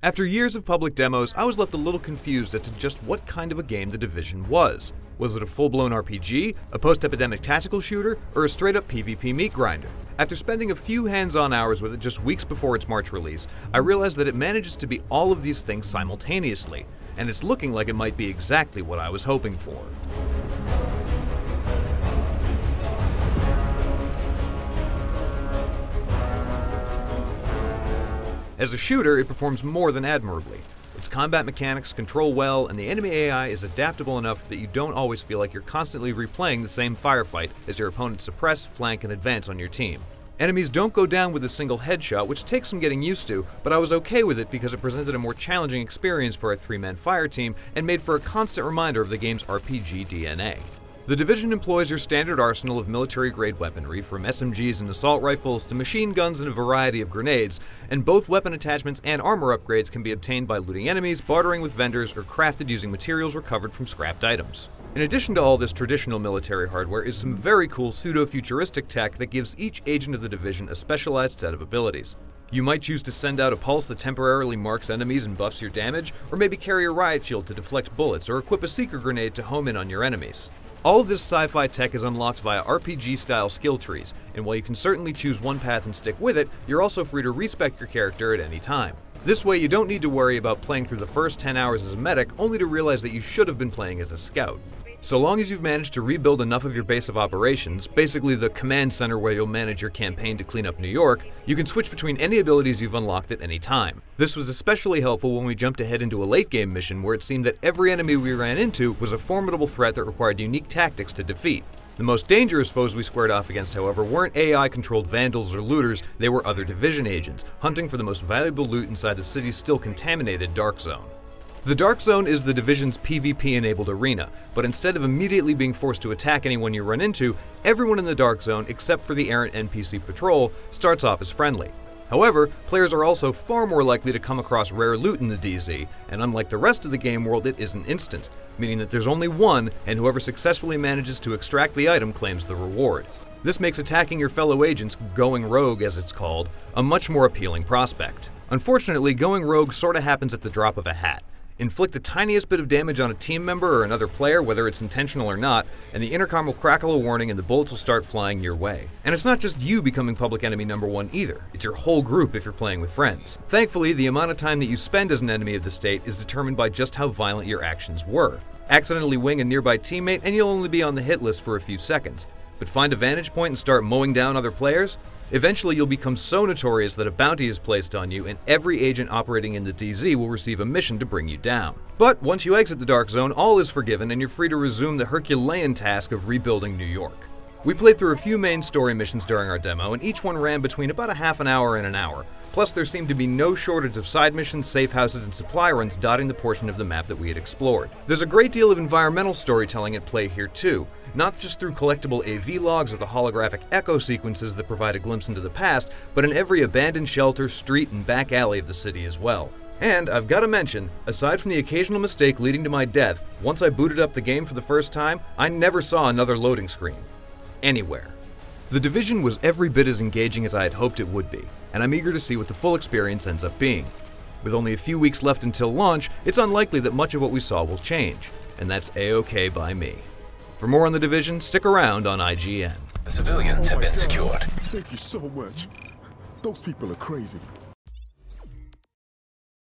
After years of public demos, I was left a little confused as to just what kind of a game The Division was. Was it a full-blown RPG, a post-epidemic tactical shooter, or a straight-up PvP meat grinder? After spending a few hands-on hours with it just weeks before its March release, I realized that it manages to be all of these things simultaneously, and it's looking like it might be exactly what I was hoping for. As a shooter, it performs more than admirably. Its combat mechanics control well, and the enemy AI is adaptable enough that you don't always feel like you're constantly replaying the same firefight as your opponents suppress, flank, and advance on your team. Enemies don't go down with a single headshot, which takes some getting used to, but I was okay with it because it presented a more challenging experience for a three-man fire team and made for a constant reminder of the game's RPG DNA. The Division employs your standard arsenal of military-grade weaponry, from SMGs and assault rifles to machine guns and a variety of grenades, and both weapon attachments and armor upgrades can be obtained by looting enemies, bartering with vendors, or crafted using materials recovered from scrapped items. In addition to all this traditional military hardware is some very cool pseudo-futuristic tech that gives each agent of the Division a specialized set of abilities. You might choose to send out a pulse that temporarily marks enemies and buffs your damage, or maybe carry a riot shield to deflect bullets, or equip a seeker grenade to home in on your enemies. All of this sci-fi tech is unlocked via RPG-style skill trees, and while you can certainly choose one path and stick with it, you're also free to respec your character at any time. This way, you don't need to worry about playing through the first 10 hours as a medic, only to realize that you should have been playing as a scout. So long as you've managed to rebuild enough of your base of operations, basically the command center where you'll manage your campaign to clean up New York, you can switch between any abilities you've unlocked at any time. This was especially helpful when we jumped ahead into a late-game mission where it seemed that every enemy we ran into was a formidable threat that required unique tactics to defeat. The most dangerous foes we squared off against, however, weren't AI-controlled vandals or looters, they were other Division agents, hunting for the most valuable loot inside the city's still contaminated Dark Zone. The Dark Zone is the Division's PvP-enabled arena, but instead of immediately being forced to attack anyone you run into, everyone in the Dark Zone, except for the errant NPC patrol, starts off as friendly. However, players are also far more likely to come across rare loot in the DZ, and unlike the rest of the game world, it isn't instant, meaning that there's only one, and whoever successfully manages to extract the item claims the reward. This makes attacking your fellow agents, going rogue as it's called, a much more appealing prospect. Unfortunately, going rogue sorta happens at the drop of a hat. Inflict the tiniest bit of damage on a team member or another player, whether it's intentional or not, and the intercom will crackle a warning and the bullets will start flying your way. And it's not just you becoming public enemy number one either, it's your whole group if you're playing with friends. Thankfully, the amount of time that you spend as an enemy of the state is determined by just how violent your actions were. Accidentally wing a nearby teammate and you'll only be on the hit list for a few seconds. But find a vantage point and start mowing down other players? Eventually, you'll become so notorious that a bounty is placed on you, and every agent operating in the DZ will receive a mission to bring you down. But once you exit the Dark Zone, all is forgiven, and you're free to resume the Herculean task of rebuilding New York. We played through a few main story missions during our demo, and each one ran between about a half an hour and an hour. Plus, there seemed to be no shortage of side missions, safe houses, and supply runs dotting the portion of the map that we had explored. There's a great deal of environmental storytelling at play here too, not just through collectible AV logs or the holographic echo sequences that provide a glimpse into the past, but in every abandoned shelter, street, and back alley of the city as well. And I've got to mention, aside from the occasional mistake leading to my death, once I booted up the game for the first time, I never saw another loading screen. Anywhere. The Division was every bit as engaging as I had hoped it would be, and I'm eager to see what the full experience ends up being. With only a few weeks left until launch, it's unlikely that much of what we saw will change, and that's A-OK by me. For more on The Division, stick around on IGN. The civilians have been secured. Thank you so much. Those people are crazy.